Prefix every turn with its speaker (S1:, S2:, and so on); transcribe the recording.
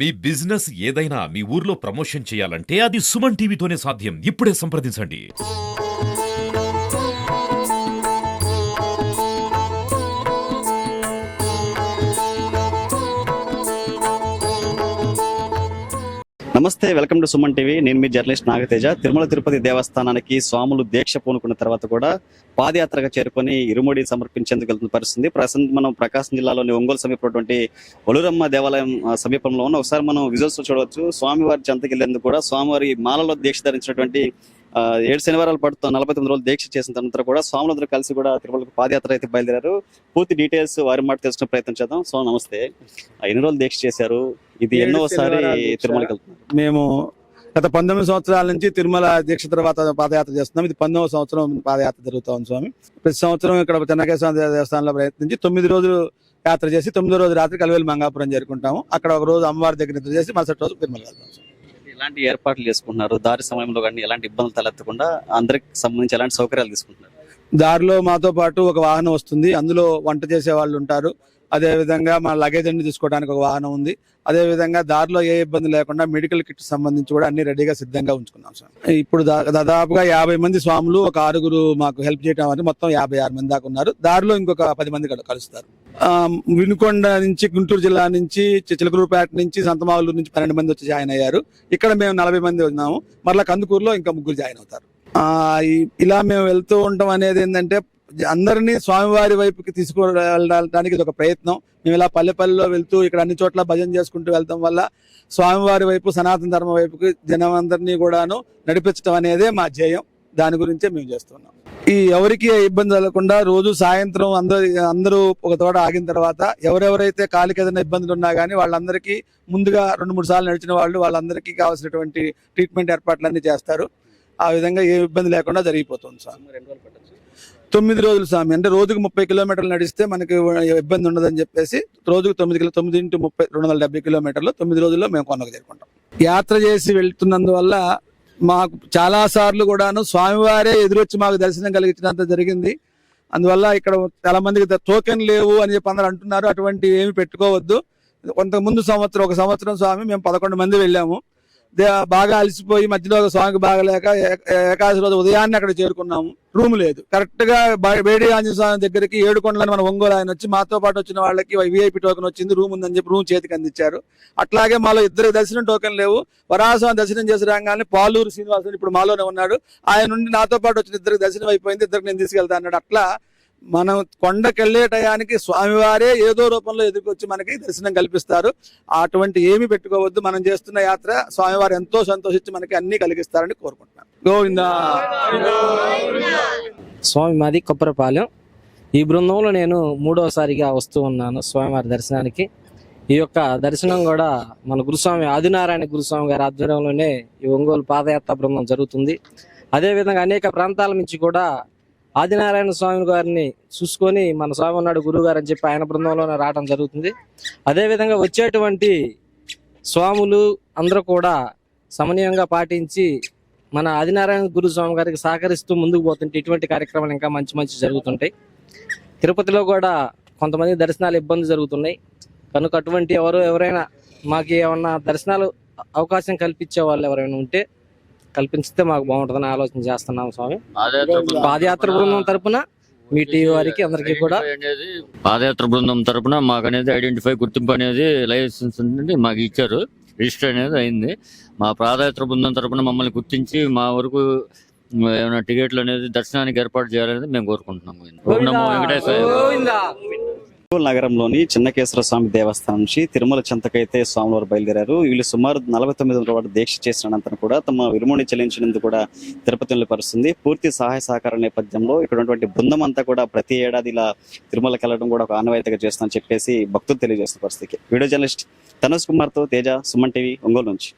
S1: మీ business ఏదైనా మీ ఊర్లో promotion చేయాలంటే అది సుమన్ టీవీతోనే సాధ్యం. ఇప్పుడే సంప్రదించండి.
S2: నమస్తే, వెల్కమ్ టు సుమన్ టీవీ. నేను మీ జర్నలిస్ట్ నాగతేజ. తిరుమల తిరుపతి దేవస్థానానికి స్వాములు దీక్ష పూనుకున్న తర్వాత కూడా పాదయాత్రగా చేరుకొని ఇరుముడి సమర్పించేందుకు వెళ్తున్న పరిస్థితి. ప్రస్తుతం మనం ప్రకాశం జిల్లాలోని ఒంగోలు సమీపంలోని ఒలురమ్మ దేవాలయం సమీపంలో ఉన్న ఒకసారి మనం విజువల్స్ చూడవచ్చు. స్వామివారి చెంతకి వెళ్లేందుకు కూడా స్వామివారి మాలలో దీక్ష ధరించినటువంటి 7 శనివారాల పాటు 49 రోజులు దీక్ష చేసిన తర్వాత కూడా స్వాములందరూ కలిసి కూడా తిరుమలకు పాదయాత్ర అయితే బయలుదేరారు. పూర్తి డీటెయిల్స్ వారి మాట తెలుసుకునే ప్రయత్నం చేద్దాం. సో నమస్తే, ఎన్ని రోజులు దీక్ష చేశారు? ఇది ఎన్నోసారి తిరుమలకి వెళ్తున్నారు?
S3: మేము గత 19 సంవత్సరాల నుంచి తిరుమల దీక్ష తర్వాత పాదయాత్ర చేస్తున్నాం. ఇది 19వ సంవత్సరం పాదయాత్ర జరుగుతూ ఉంది స్వామి. ప్రతి సంవత్సరం ఇక్కడ చెన్నకేశ్వర దేవస్థానంలో ప్రయత్నించి 9 రోజులు యాత్ర చేసి 9వ రోజు రాత్రి కలవేలు మంగాపురం చేరుకుంటాము. అక్కడ ఒక రోజు అమ్మవారి దగ్గర నిద్ర చేసి మరుసటి రోజు తిరుమల వెళ్తాం.
S2: ఎలాంటి ఏర్పాట్లు చేసుకుంటున్నారు? దారి సమయంలో కానీ ఎలాంటి ఇబ్బందులు తలెత్తకుండా అందరికి సంబంధించి ఎలాంటి సౌకర్యాలు తీసుకుంటున్నారు?
S3: దారిలో మాతో పాటు ఒక వాహనం వస్తుంది. అందులో వంట చేసే వాళ్ళు ఉంటారు. అదే విధంగా మన లగేజ్ అన్ని తీసుకోవడానికి ఒక వాహనం ఉంది. అదే విధంగా దారిలో ఏ ఇబ్బంది లేకుండా మెడికల్ కిట్ సంబంధించి కూడా అన్ని రెడీగా సిద్ధంగా ఉంచుకున్నాం సార్. ఇప్పుడు దాదాపుగా 50 మంది స్వాములు, ఒక 6 మాకు హెల్ప్ చేయడం అని మొత్తం 56 మంది దాకా ఉన్నారు. దారిలో ఇంకొక 10 మంది కలుస్తారు. వినుకొండ నుంచి, గుంటూరు జిల్లా నుంచి, చిలకలూరుపేట నుంచి, సంతమావులూరు నుంచి 12 మంది వచ్చి జాయిన్ అయ్యారు. ఇక్కడ మేము 40 మంది ఉన్నాము. మరలా కందుకూరులో ఇంకా 3 జాయిన్ అవుతారు. ఇలా మేము వెళ్తూ ఉంటాం అనేది ఏంటంటే అందరినీ స్వామివారి వైపుకి తీసుకువెళ్ళడానికి ఇది ఒక ప్రయత్నం. మేము ఇలా పల్లెపల్లిలో వెళ్తూ ఇక్కడ అన్ని చోట్ల భజన చేసుకుంటూ వెళ్తాం వల్ల స్వామివారి వైపు, సనాతన ధర్మం వైపుకి జనం అందరినీ కూడాను నడిపించడం అనేదే మా ధ్యేయం. దాని గురించే మేము చేస్తున్నాం. ఎవరికి ఇబ్బంది కలగకుండా రోజు సాయంత్రం అందరూ ఒక తోట ఆగిన తర్వాత ఎవరెవరైతే కాలికి ఏదైనా ఇబ్బందులు ఉన్నా కానీ వాళ్ళందరికీ ముందుగా 2-3 సార్లు నడిచిన వాళ్ళందరికీ కావాల్సినటువంటి ట్రీట్మెంట్ ఏర్పాట్లన్నీ చేస్తారు. ఆ విధంగా ఏ ఇబ్బంది లేకుండా జరిగిపోతుంది సార్. 9 రోజులు స్వామి, అంటే రోజుకు 30 కిలోమీటర్లు నడిస్తే మనకి ఇబ్బంది ఉండదని చెప్పేసి రోజుకు 9 × 30 270 కిలోమీటర్లు 9 రోజుల్లో మేము కొనకు చేరుకుంటాం. యాత్ర చేసి వెళ్తున్నందువల్ల మాకు చాలా సార్లు కూడాను స్వామివారే ఎదురొచ్చి మాకు దర్శనం కలిగించినంత జరిగింది. అందువల్ల ఇక్కడ చాలా మందికి టోకెన్ లేవు అని చెప్పి అందరూ అంటున్నారు. అటువంటి ఏమి పెట్టుకోవద్దు. కొంతకుముందు ఒక సంవత్సరం స్వామి మేము 11 మంది వెళ్ళాము. బాగా అలసిపోయి మధ్యలో స్వామికి బాగలేక ఏకాదశి రోజు ఉదయాన్నే అక్కడ చేరుకున్నాము. రూమ్ లేదు. కరెక్ట్ గా బేడి ఆంజనేయ స్వామి దగ్గరికి 7 కొండలని మన ఒంగోలు ఆయన వచ్చి మాతో పాటు వచ్చిన వాళ్ళకి VIP టోకెన్ వచ్చింది, రూమ్ ఉందని చెప్పి రూమ్ చేతికి అందించారు. అట్లాగే మాలో 2 దర్శనం టోకెన్ లేవు. వరాహస్వామి దర్శనం చేసి రాగానే పాలూరు శ్రీనివాసుడు ఇప్పుడు మాలోనే ఉన్నాడు. ఆయన నుండి నాతో పాటు వచ్చిన 2 దర్శనం అయిపోయింది, 2 నేను తీసుకెళ్తా అన్నాడు. అట్లా మనం కొండకెళ్లే టయానికి స్వామివారే ఏదో రూపంలో ఎదుర్కొచ్చి మనకి దర్శనం కల్పిస్తారు. అటువంటి ఏమి పెట్టుకోవద్దు. మనం చేస్తున్న యాత్ర స్వామివారు ఎంతో సంతోషించి మనకి అన్ని కలిగిస్తారని కోరుకుంటున్నాను. గోవిందా.
S4: స్వామి మాది కొప్పరపాలెం. ఈ బృందంలో నేను 3వసారిగా వస్తూ ఉన్నాను స్వామివారి దర్శనానికి. ఈ యొక్క దర్శనం కూడా మన గురుస్వామి ఆదినారాయణ గురుస్వామి గారి ఆధ్వర్యంలోనే ఈ ఒంగోలు పాదయాత్ర బృందం జరుగుతుంది. అదేవిధంగా అనేక ప్రాంతాల నుంచి కూడా ఆదినారాయణ స్వామి గారిని చూసుకొని మన స్వామి ఉన్నాడు గురువు గారు అని చెప్పి ఆయన బృందంలోనే రావడం జరుగుతుంది. అదేవిధంగా వచ్చేటువంటి స్వాములు అందరూ కూడా సమన్వయంగా పాటించి మన ఆదినారాయణ గురుస్వామి గారికి సహకరిస్తూ ముందుకు పోతుంటే ఇటువంటి కార్యక్రమాలు ఇంకా మంచి జరుగుతుంటాయి. తిరుపతిలో కూడా కొంతమంది దర్శనాలు ఇబ్బంది జరుగుతున్నాయి కనుక అటువంటి ఎవరైనా మాకు ఏమన్నా దర్శనాలు అవకాశం కల్పించే వాళ్ళు ఎవరైనా ఉంటే కల్పిస్తే మాకు బాగుంటుందని ఆలోచన చేస్తున్నాం స్వామి. పాదయాత్ర బృందం తరపున మీ టీవీ వారికి అందరికీ కూడా
S5: పాదయాత్ర బృందం తరపున మాకు అనేది ఐడెంటిఫై గుర్తింపు అనేది లైసెన్స్ మాకు ఇచ్చారు, రిజిస్టర్ అనేది అయింది. మా పాదయాత్ర బృందం తరపున మమ్మల్ని గుర్తించి మా వరకు ఏమైనా టికెట్లు అనేది దర్శనానికి ఏర్పాటు చేయాలనేది మేము కోరుకుంటున్నాము.
S2: నగరంలోని చిన్నకేశ్వర స్వామి దేవస్థానం నుంచి తిరుమల చెంతకైతే స్వామివారు బయలుదేరారు. వీళ్ళు సుమారు 49 రోజుల దీక్ష చేసిన అనంతరం కూడా తమ విరుముని చెల్లించినందుకు కూడా తిరుపతిలో పరుస్తుంది. పూర్తి సహాయ సహకార నేపథ్యంలో ఇక్కడ ఉన్నటువంటి బృందం అంతా కూడా ప్రతి ఏడాది ఇలా తిరుమలకి వెళ్ళడం కూడా ఒక ఆనవాయితీగా చేస్తామని చెప్పేసి భక్తులు తెలియజేస్తున్న పరిస్థితి. వీడియో జర్నలిస్ట్ తనుజ్ కుమార్ తో తేజ, సుమన్ టీవీ, ఒంగోలు నుంచి.